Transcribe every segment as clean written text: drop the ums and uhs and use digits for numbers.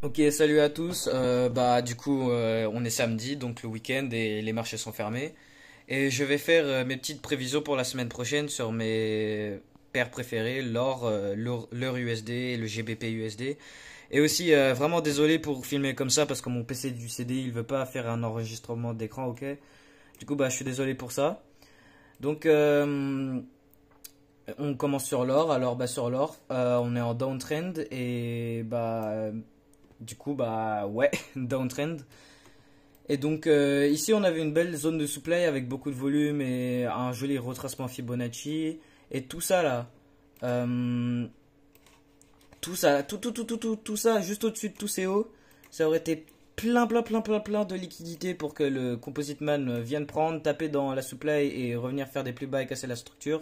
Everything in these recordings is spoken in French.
Ok, salut à tous. Du coup, on est samedi, donc le week-end et les marchés sont fermés. Et je vais faire mes petites prévisions pour la semaine prochaine sur mes paires préférées, l'or USD et le GBP USD. Et aussi, vraiment désolé pour filmer comme ça parce que mon PC du CD il veut pas faire un enregistrement d'écran, ok? Du coup, je suis désolé pour ça. Donc, on commence sur l'or. Alors, sur l'or, on est en downtrend et du coup, ouais, downtrend. Et donc ici on avait une belle zone de supply avec beaucoup de volume et un joli retracement Fibonacci. Et tout ça là, euh, tout ça, tout ça juste au-dessus de tous ces hauts, ça aurait été plein de liquidités pour que le Composite Man vienne prendre, taper dans la supply et revenir faire des plus bas et casser la structure.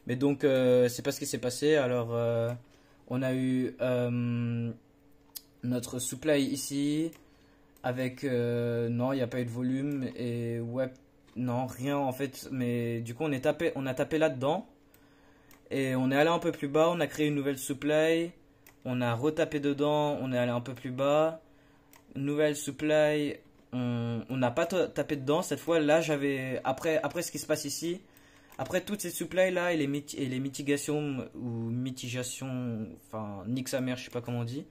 Mais donc c'est pas ce qui s'est passé. Alors on a eu notre supply ici. Avec non, il n'y a pas eu de volume et ouais, non, rien en fait. Mais du coup, on a tapé là-dedans et on est allé un peu plus bas. On a créé une nouvelle supply. On a retapé dedans. On est allé un peu plus bas. Nouvelle supply. On n'a pas tapé dedans cette fois. Là, après ce qui se passe ici. Après toutes ces supplies là et les mitigations ou mitigations, enfin, nique sa mère, je sais pas comment on dit.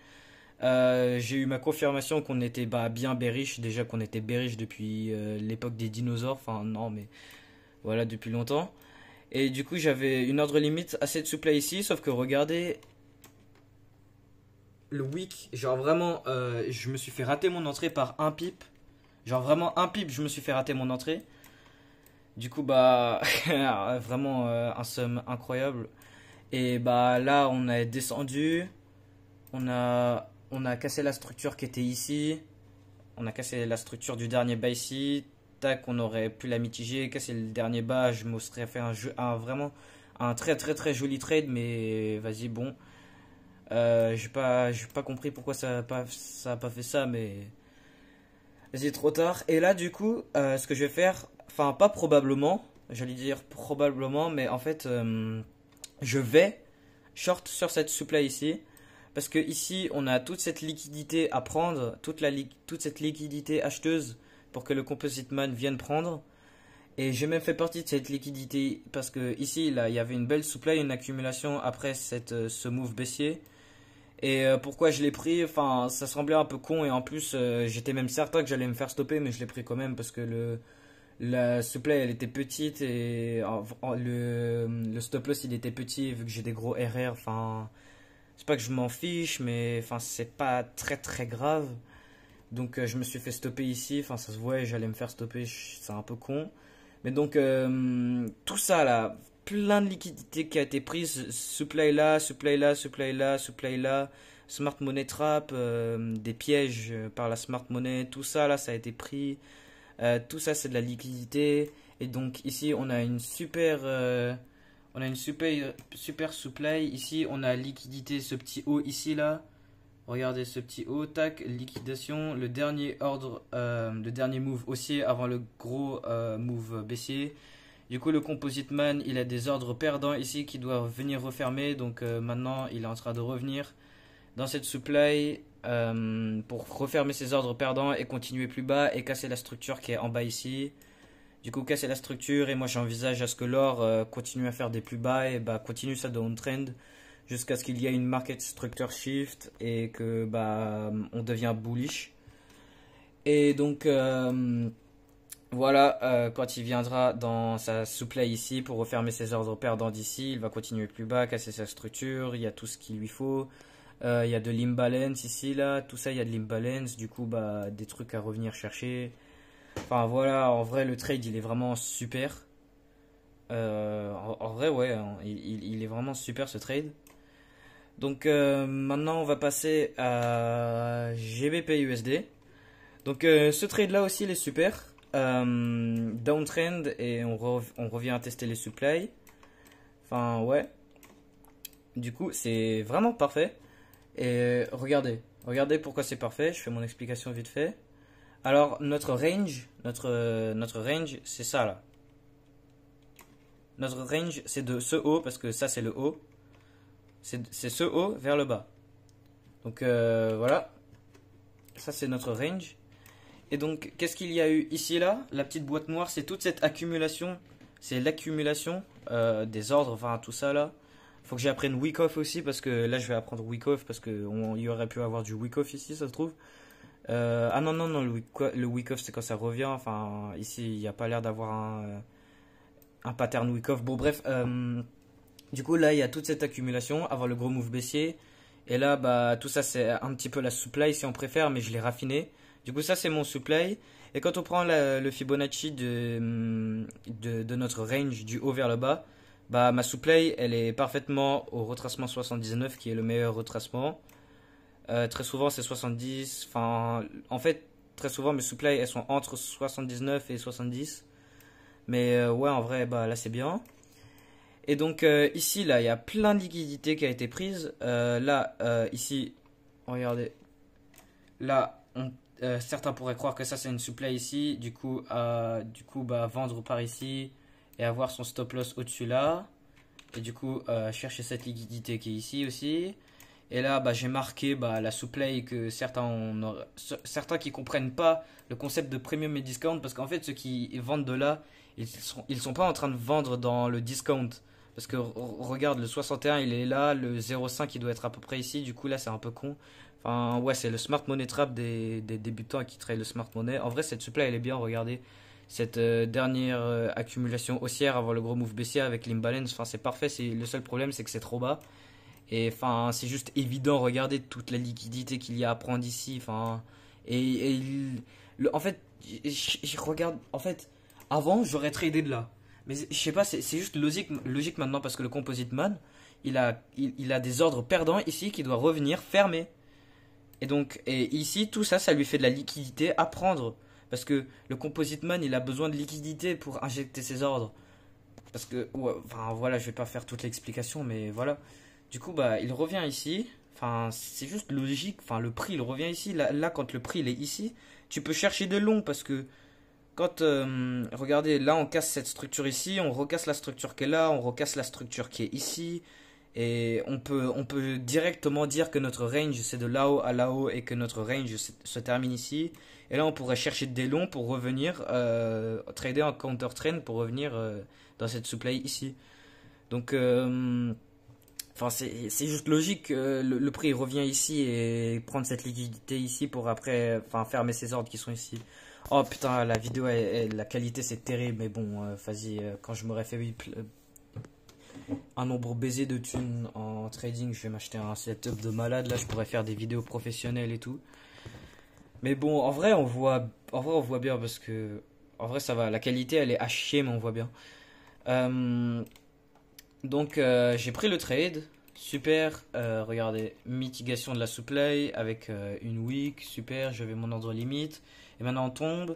J'ai eu ma confirmation qu'on était bien bearish, déjà qu'on était bearish depuis l'époque des dinosaures, enfin non mais voilà depuis longtemps. Et du coup j'avais une ordre limite à cette supply ici, sauf que regardez le week, genre vraiment je me suis fait rater mon entrée par un pip. Genre vraiment un pip je me suis fait rater mon entrée. Du coup vraiment un somme incroyable. Et là on a descendu, on a cassé la structure qui était ici. On a cassé la structure du dernier bas ici. Tac, on aurait pu la mitiger, casser le dernier bas. Je me serais fait vraiment un très joli trade, mais vas-y, bon. J'ai pas compris pourquoi ça a pas fait ça, mais vas-y, trop tard. Et là, du coup, ce que je vais faire, enfin, pas probablement, j'allais dire probablement, mais en fait, je vais short sur cette supply ici. Parce que ici, on a toute cette liquidité à prendre, toute cette liquidité acheteuse pour que le Composite Man vienne prendre. Et j'ai même fait partie de cette liquidité parce que ici, là, il y avait une belle supply, une accumulation après ce move baissier. Et pourquoi je l'ai pris, enfin, ça semblait un peu con et en plus, j'étais même certain que j'allais me faire stopper, mais je l'ai pris quand même parce que la supply elle était petite et le stop loss il était petit vu que j'ai des gros RR, enfin. C'est pas que je m'en fiche, mais enfin c'est pas très grave. Donc je me suis fait stopper ici. Enfin ça se voit, j'allais me faire stopper. C'est un peu con. Mais donc tout ça là, plein de liquidités qui a été prise. Supply là, supply là, supply là, supply là. Smart Money Trap, des pièges par la Smart Money. Tout ça là, ça a été pris. Tout ça c'est de la liquidité. Et donc ici on a une super supply. Ici, on a liquidité, ce petit haut ici, là. Regardez ce petit haut, tac, liquidation. Le dernier move haussier avant le gros move baissier. Du coup, le Composite Man, il a des ordres perdants ici qui doivent venir refermer. Donc maintenant, il est en train de revenir dans cette supply pour refermer ses ordres perdants et continuer plus bas et casser la structure qui est en bas ici. Du coup, casser la structure et moi j'envisage à ce que l'or continue à faire des plus bas et continue sa downtrend jusqu'à ce qu'il y ait une market structure shift et que on devient bullish. Et donc voilà, quand il viendra dans sa supply ici pour refermer ses ordres perdants d'ici, il va continuer plus bas, casser sa structure, il y a tout ce qu'il lui faut. Il y a de l'imbalance ici, là, tout ça il y a de l'imbalance, du coup des trucs à revenir chercher. Enfin voilà, en vrai le trade il est vraiment super. En vrai ouais, hein, il est vraiment super ce trade. Donc maintenant on va passer à GBP USD. Donc ce trade là aussi il est super. Downtrend et on revient à tester les supplies. Enfin ouais. Du coup c'est vraiment parfait. Et regardez pourquoi c'est parfait. Je fais mon explication vite fait. Alors notre range, c'est ça là. Notre range, c'est de ce haut parce que ça c'est le haut. C'est ce haut vers le bas. Donc voilà. ça c'est notre range. Et donc, qu'est-ce qu'il y a eu ici, là? La petite boîte noire, c'est toute cette accumulation. C'est l'accumulation des ordres, enfin tout ça là. Faut que j'apprenne week off aussi parce que là je vais apprendre week off parce que il y aurait pu avoir du week off ici, ça se trouve. Ah non, non, non, le week off c'est quand ça revient. Enfin, ici il n'y a pas l'air d'avoir un pattern week off. Bon, bref, du coup là il y a toute cette accumulation avant le gros move baissier. Et là, bah tout ça c'est un petit peu la supply si on préfère, mais je l'ai raffiné. Du coup, ça c'est mon supply. Et quand on prend le Fibonacci de notre range du haut vers le bas, bah ma supply elle est parfaitement au retracement 79 qui est le meilleur retracement. Très souvent c'est 70. Enfin, en fait, très souvent mes supplies elles sont entre 79 et 70. Mais ouais, en vrai, bah là c'est bien. Et donc ici, là, il y a plein de liquidités qui a été prise. Là, ici, regardez. Là, certains pourraient croire que ça c'est une supply ici. Du coup, bah, vendre par ici et avoir son stop loss au-dessus là. Et du coup, chercher cette liquidité qui est ici aussi. Et là, bah, j'ai marqué bah, la supply que certains qui comprennent pas le concept de premium et discount. Parce qu'en fait, ceux qui vendent de là, ils sont pas en train de vendre dans le discount. Parce que regarde, le 61 il est là, le 0,5 il doit être à peu près ici. Du coup, là, c'est un peu con. Enfin, ouais, c'est le smart money trap des débutants qui trade le smart money. En vrai, cette supply, elle est bien, regardez. Cette dernière accumulation haussière avant le gros move baissier avec l'imbalance, enfin, c'est parfait. Le seul problème, c'est que c'est trop bas. Et enfin, c'est juste évident, regardez toute la liquidité qu'il y a à prendre ici. Enfin, en fait, je regarde. En fait, avant, j'aurais tradé de là. Mais je sais pas, c'est juste logique maintenant parce que le Composite Man, il a des ordres perdants ici qui doit revenir fermer. Et donc, et ici, tout ça, ça lui fait de la liquidité à prendre. Parce que le Composite Man, il a besoin de liquidité pour injecter ses ordres. Parce que, ouais, enfin voilà, je vais pas faire toute l'explication, mais voilà. Du coup, bah, il revient ici. Enfin, c'est juste logique. Enfin, le prix, il revient ici. Là, quand le prix, il est ici, tu peux chercher de long parce que quand, regardez, là, on casse cette structure ici, on recasse la structure qui est là, on recasse la structure qui est ici. Et on peut directement dire que notre range c'est de là-haut à là-haut et que notre range se termine ici. Et là on pourrait chercher des longs pour revenir trader en counter trend pour revenir dans cette supply ici. Donc enfin c'est juste logique que le prix revient ici et prendre cette liquidité ici pour après enfin fermer ses ordres qui sont ici. Oh putain la vidéo la qualité c'est terrible mais bon vas-y quand je m'aurais fait un nombre baisé de thunes en trading, je vais m'acheter un setup de malade. Là, je pourrais faire des vidéos professionnelles et tout. Mais bon, en vrai, on voit bien parce que, en vrai, ça va. La qualité, elle est à chier, mais on voit bien. Euh, donc, j'ai pris le trade. Super. Regardez, mitigation de la supply avec une week. Super. Je vais mon ordre limite. Et maintenant, on tombe.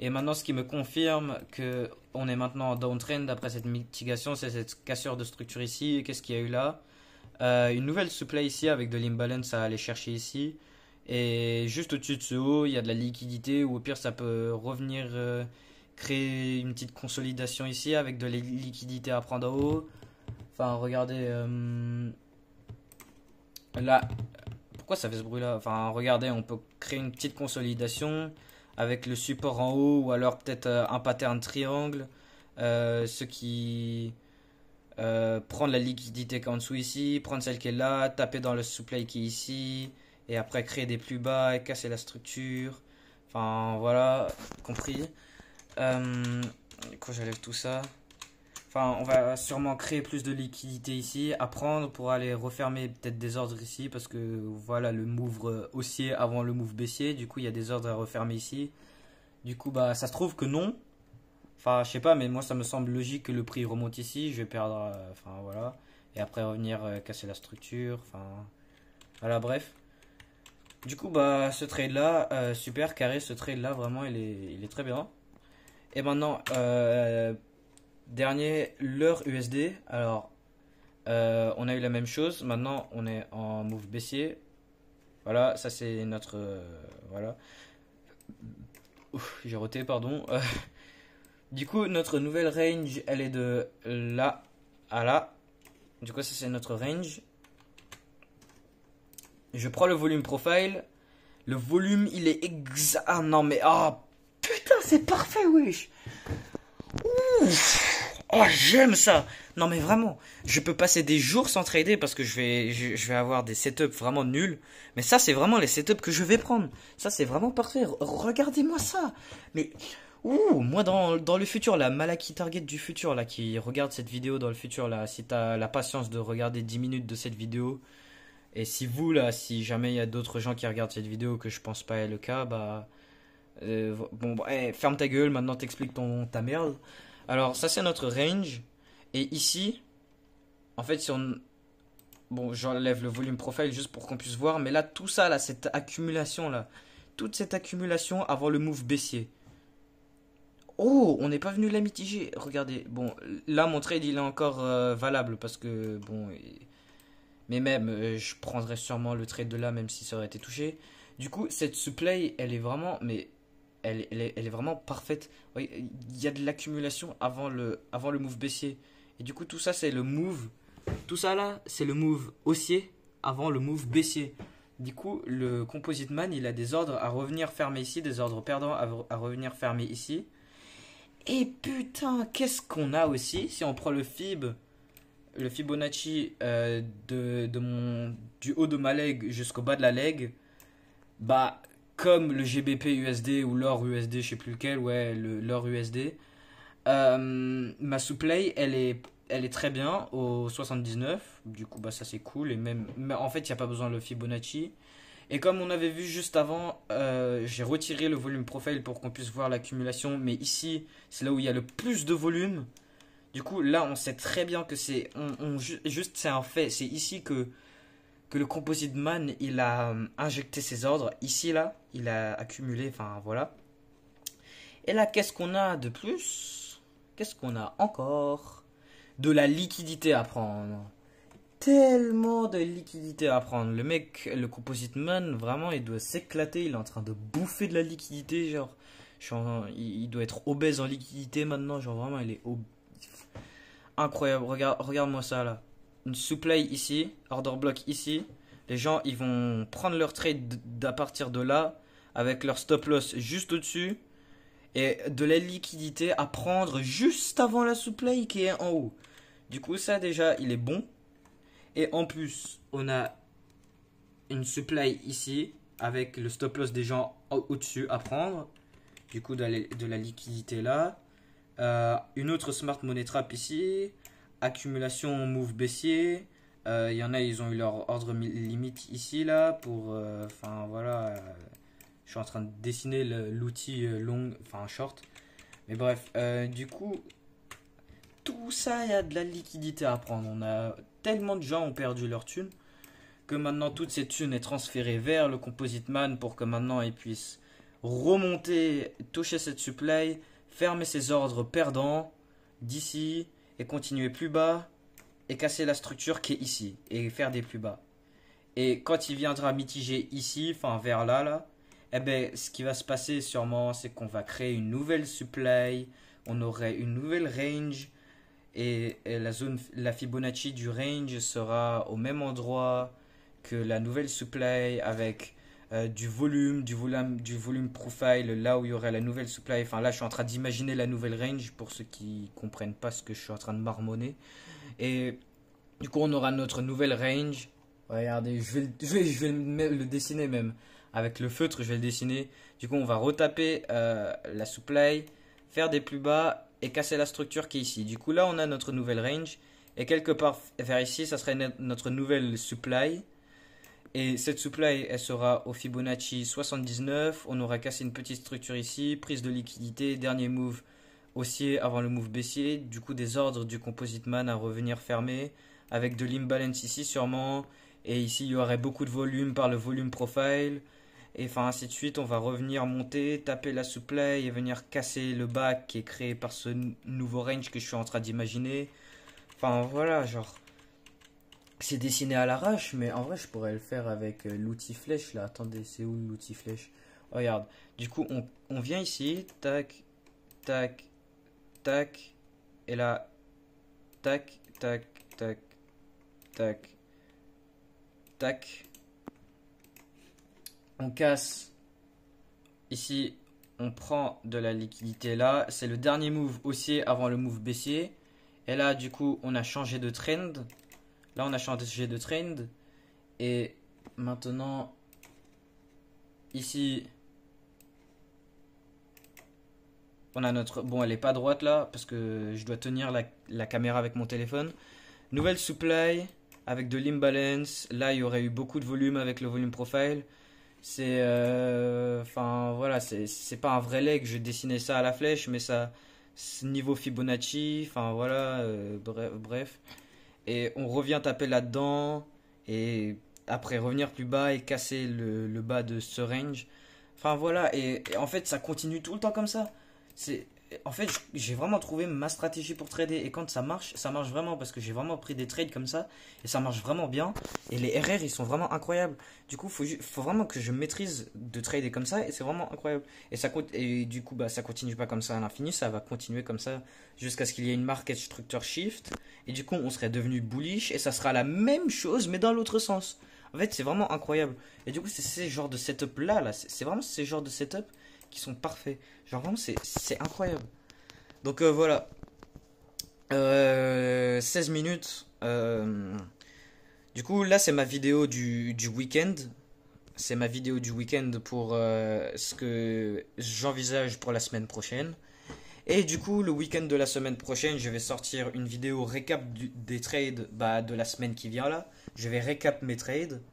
Et maintenant, ce qui me confirme que on est maintenant en downtrend après cette mitigation, c'est cette cassure de structure ici. Qu'est-ce qu'il y a eu là? Une nouvelle supply ici avec de l'imbalance à aller chercher ici. Et juste au-dessus de ce haut, il y a de la liquidité ou au pire, ça peut revenir créer une petite consolidation ici avec de la liquidité à prendre en haut. Enfin, regardez là. Pourquoi ça fait ce bruit là? Enfin, regardez, on peut créer une petite consolidation avec le support en haut ou alors peut-être un pattern triangle. Ce qui prendre la liquidité qui est en dessous ici, prendre celle qui est là, taper dans le supply qui est ici, et après créer des plus bas et casser la structure. Enfin voilà, compris. Quand j'enlève tout ça. Enfin, on va sûrement créer plus de liquidité ici, à prendre pour aller refermer peut-être des ordres ici, parce que voilà le move haussier avant le move baissier, du coup il y a des ordres à refermer ici. Du coup, bah ça se trouve que non. Enfin, je sais pas, mais moi ça me semble logique que le prix remonte ici, je vais perdre, enfin voilà. Et après revenir casser la structure, enfin voilà, bref. Du coup, bah ce trade là, super carré, ce trade là, vraiment il est très bien. Et maintenant, dernier, l'heure USD. Alors, on a eu la même chose. Maintenant, on est en move baissier. Voilà, ça c'est notre. Voilà. Ouf, j'ai roté, pardon. Du coup, notre nouvelle range, elle est de là à là. Du coup, ça c'est notre range. Je prends le volume profile. Le volume, il est exact. Ah non, mais ah, putain, c'est parfait, wesh. Ouf. Oh, j'aime ça. Non, mais vraiment, je peux passer des jours sans trader parce que je vais avoir des setups vraiment nuls. Mais ça, c'est vraiment les setups que je vais prendre. Ça, c'est vraiment parfait. Regardez-moi ça. Mais, ouh, moi, dans le futur, la Malaki Target du futur, là, qui regarde cette vidéo dans le futur, là, si t'as la patience de regarder 10 minutes de cette vidéo, et si vous, là, si jamais il y a d'autres gens qui regardent cette vidéo, que je pense pas est le cas, bah, bon, bah, ferme ta gueule, maintenant t'expliques ta merde. Alors, ça, c'est notre range. Et ici, en fait, si on. Bon, j'enlève le volume profile juste pour qu'on puisse voir. Mais là, tout ça, là, cette accumulation, là. Toute cette accumulation avant le move baissier. Oh, on n'est pas venu la mitiger. Regardez. Bon, là, mon trade, il est encore valable. Parce que, bon. Mais même, je prendrais sûrement le trade de là, même si ça aurait été touché. Du coup, cette supply, elle est vraiment. Mais elle est vraiment parfaite. Oui, il y a de l'accumulation avant le move baissier. Et du coup, tout ça, c'est le move. Tout ça là, c'est le move haussier avant le move baissier. Du coup, le Composite Man, il a des ordres à revenir fermer ici, des ordres perdants à revenir fermer ici. Et putain, qu'est-ce qu'on a aussi si on prend le Fibonacci du haut de ma leg jusqu'au bas de la leg, bah, comme le GBP USD ou l'or USD, je sais plus lequel, ouais, l'or USD, ma supply, elle est très bien au 79. Du coup, bah, ça c'est cool. Et même, mais en fait, il n'y a pas besoin de le Fibonacci. Et comme on avait vu juste avant, j'ai retiré le volume profile pour qu'on puisse voir l'accumulation. Mais ici, c'est là où il y a le plus de volume. Du coup, là, on sait très bien que c'est. Juste, c'est un fait. C'est ici que le Composite Man, il a injecté ses ordres. Ici, là, il a accumulé. Enfin, voilà. Et là, qu'est-ce qu'on a de plus? Qu'est-ce qu'on a encore? De la liquidité à prendre. Tellement de liquidité à prendre. Le mec, le Composite Man, vraiment, il doit s'éclater. Il est en train de bouffer de la liquidité. Genre, il doit être obèse en liquidité maintenant. Genre, vraiment, il est incroyable. Regarde-moi ça là. Une supply ici, order block ici. Les gens, ils vont prendre leur trade à partir de là, avec leur stop loss juste au-dessus. Et de la liquidité à prendre juste avant la supply qui est en haut. Du coup, ça déjà, il est bon. Et en plus, on a une supply ici avec le stop loss des gens au-dessus à prendre. Du coup, de la liquidité là. Une autre smart money trap ici. Accumulation move baissier. Il y en a, ils ont eu leur ordre limite ici là pour. Enfin voilà. Je suis en train de dessiner l'outil long, enfin short. Mais bref, du coup, tout ça, il y a de la liquidité à prendre. On a tellement de gens ont perdu leur thune que maintenant toute cette thune est transférée vers le Composite Man pour que maintenant il puisse remonter, toucher cette supply, fermer ses ordres perdants d'ici et continuer plus bas et casser la structure qui est ici et faire des plus bas. Et quand il viendra mitiger ici, enfin vers là, eh ben, ce qui va se passer sûrement, c'est qu'on va créer une nouvelle supply, on aurait une nouvelle range, et la Fibonacci du range sera au même endroit que la nouvelle supply avec du volume profile, là où il y aurait la nouvelle supply. Enfin là, je suis en train d'imaginer la nouvelle range pour ceux qui comprennent pas ce que je suis en train de marmonner. Et du coup, on aura notre nouvelle range. Regardez, je vais le dessiner même. Avec le feutre, je vais le dessiner. Du coup, on va retaper la supply, faire des plus bas et casser la structure qui est ici. Du coup, là, on a notre nouvelle range. Et quelque part vers ici, ça serait notre nouvelle supply. Et cette supply, elle sera au Fibonacci 79. On aura cassé une petite structure ici. Prise de liquidité, dernier move haussier avant le move baissier. Du coup, des ordres du Composite Man à revenir fermer. Avec de l'imbalance ici sûrement. Et ici, il y aurait beaucoup de volume par le volume profile. Et enfin, ainsi de suite, on va revenir monter, taper la supply et venir casser le bas qui est créé par ce nouveau range que je suis en train d'imaginer. Enfin, voilà, genre, c'est dessiné à l'arrache, mais en vrai, je pourrais le faire avec l'outil flèche là. Attendez, c'est où l'outil flèche? Regarde, du coup, on vient ici, tac, tac, tac, et là, tac, tac, tac, tac, tac. On casse ici, on prend de la liquidité là. C'est le dernier move haussier avant le move baissier. Et là, du coup, on a changé de trend. Là, on a changé de trend. Et maintenant, ici, on a notre... Bon, elle est pas droite là, parce que je dois tenir la caméra avec mon téléphone. Nouvelle supply, avec de l'imbalance. Là, il y aurait eu beaucoup de volume avec le volume profile. C'est... Enfin, voilà, c'est pas un vrai leg. Je dessinais ça à la flèche, mais ça... Niveau Fibonacci, enfin voilà, bref. Et on revient taper là-dedans. Et après revenir plus bas et casser le bas de ce range. Enfin voilà, et en fait ça continue tout le temps comme ça. C'est, en fait j'ai vraiment trouvé ma stratégie pour trader. Et quand ça marche vraiment parce que j'ai vraiment pris des trades comme ça. Et ça marche vraiment bien. Et les RR ils sont vraiment incroyables. Du coup faut vraiment que je maîtrise de trader comme ça. Et c'est vraiment incroyable. Et du coup bah, ça continue pas comme ça à l'infini. Ça va continuer comme ça jusqu'à ce qu'il y ait une market structure shift. Et du coup on serait devenu bullish. Et ça sera la même chose mais dans l'autre sens. En fait, c'est vraiment incroyable. Et du coup, c'est ces genres de setup là, c'est vraiment ces genres de setup qui sont parfaits. Genre vraiment, c'est incroyable. Donc voilà. 16 minutes. Du coup, là, c'est ma vidéo du week-end. C'est ma vidéo du week-end pour ce que j'envisage pour la semaine prochaine. Et du coup, le week-end de la semaine prochaine, je vais sortir une vidéo récap des trades bah, de la semaine qui vient là. Je vais récap mes trades.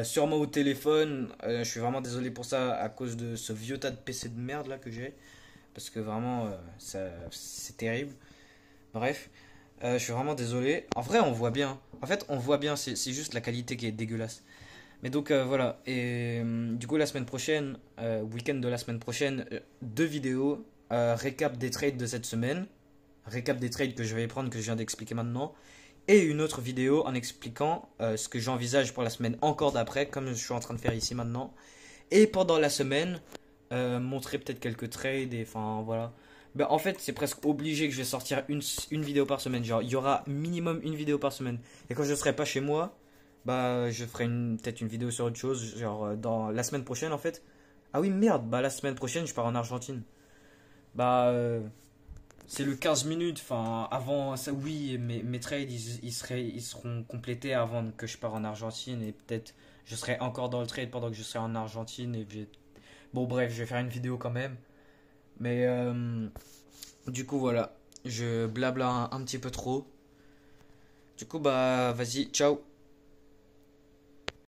Sûrement au téléphone. Je suis vraiment désolé pour ça à cause de ce vieux tas de PC de merde là que j'ai. Parce que vraiment, c'est terrible. Bref, je suis vraiment désolé. En vrai, on voit bien. En fait, on voit bien. C'est juste la qualité qui est dégueulasse. Mais donc voilà. Et du coup, la semaine prochaine, week-end de la semaine prochaine, deux vidéos. Récap des trades de cette semaine. Récap des trades que je vais prendre, que je viens d'expliquer maintenant. Et une autre vidéo en expliquant ce que j'envisage pour la semaine encore d'après, comme je suis en train de faire ici maintenant. Et pendant la semaine, montrer peut-être quelques trades. Et enfin voilà. Ben, en fait, c'est presque obligé que je vais sortir une vidéo par semaine. Genre, il y aura minimum une vidéo par semaine. Et quand je ne serai pas chez moi, bah, je ferai peut-être une vidéo sur autre chose. Genre, dans la semaine prochaine en fait. Ah oui, merde, bah la semaine prochaine, je pars en Argentine. Bah, c'est le 15 minutes. Enfin, avant ça, oui, mes trades, ils seront complétés avant que je parte en Argentine. Et peut-être, je serai encore dans le trade pendant que je serai en Argentine. Bon, bref, je vais faire une vidéo quand même. Mais, du coup, voilà. Je blabla un petit peu trop. Du coup, bah, vas-y, ciao.